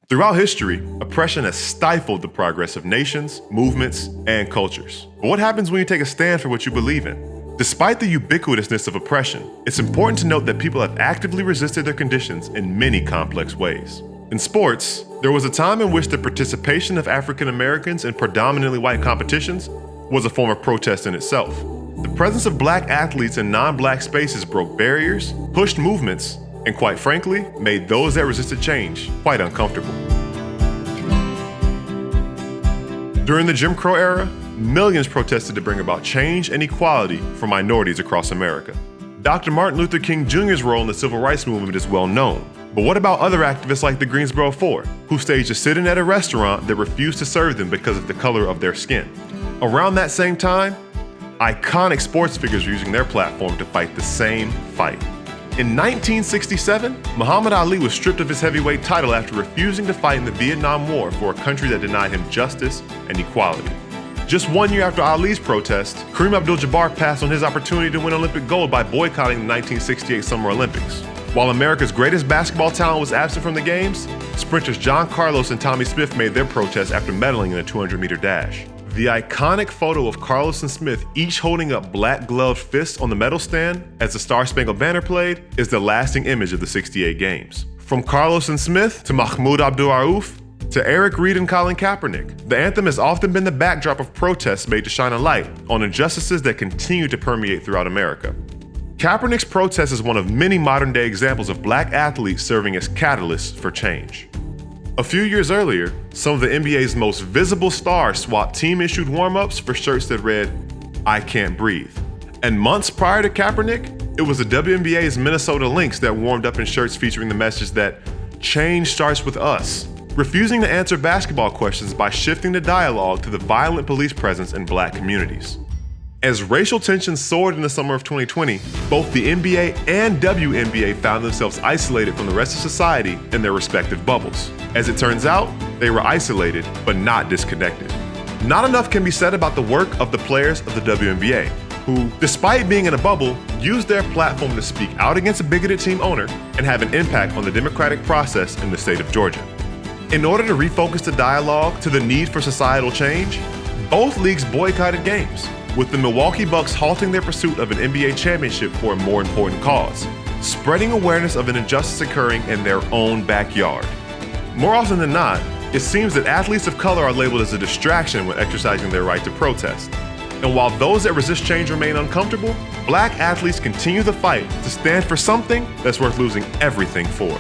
Throughout history, oppression has stifled the progress of nations, movements, and cultures. But what happens when you take a stand for what you believe in? Despite the ubiquitousness of oppression, it's important to note that people have actively resisted their conditions in many complex ways. In sports, there was a time in which the participation of African Americans in predominantly white competitions was a form of protest in itself. The presence of black athletes in non-black spaces broke barriers, pushed movements, and quite frankly, made those that resisted change quite uncomfortable. During the Jim Crow era, millions protested to bring about change and equality for minorities across America. Dr. Martin Luther King Jr.'s role in the civil rights movement is well known. But what about other activists like the Greensboro Four, who staged a sit-in at a restaurant that refused to serve them because of the color of their skin? Around that same time, iconic sports figures were using their platform to fight the same fight. In 1967, Muhammad Ali was stripped of his heavyweight title after refusing to fight in the Vietnam War for a country that denied him justice and equality. Just 1 year after Ali's protest, Kareem Abdul-Jabbar passed on his opportunity to win Olympic gold by boycotting the 1968 Summer Olympics. While America's greatest basketball talent was absent from the games, sprinters John Carlos and Tommy Smith made their protest after medaling in a 200-meter dash. The iconic photo of Carlos and Smith each holding up black-gloved fists on the medal stand as the Star-Spangled Banner played is the lasting image of the '68 games. From Carlos and Smith to Mahmoud Abdul-Rauf to Eric Reed and Colin Kaepernick, the anthem has often been the backdrop of protests made to shine a light on injustices that continue to permeate throughout America. Kaepernick's protest is one of many modern-day examples of black athletes serving as catalysts for change. A few years earlier, some of the NBA's most visible stars swapped team-issued warm-ups for shirts that read, "I can't breathe." And months prior to Kaepernick, it was the WNBA's Minnesota Lynx that warmed up in shirts featuring the message that change starts with us, refusing to answer basketball questions by shifting the dialogue to the violent police presence in black communities. As racial tensions soared in the summer of 2020, both the NBA and WNBA found themselves isolated from the rest of society in their respective bubbles. As it turns out, they were isolated, but not disconnected. Not enough can be said about the work of the players of the WNBA, who, despite being in a bubble, used their platform to speak out against a bigoted team owner and have an impact on the democratic process in the state of Georgia. In order to refocus the dialogue to the need for societal change, both leagues boycotted games, with the Milwaukee Bucks halting their pursuit of an NBA championship for a more important cause, spreading awareness of an injustice occurring in their own backyard. More often than not, it seems that athletes of color are labeled as a distraction when exercising their right to protest. And while those that resist change remain uncomfortable, black athletes continue the fight to stand for something that's worth losing everything for.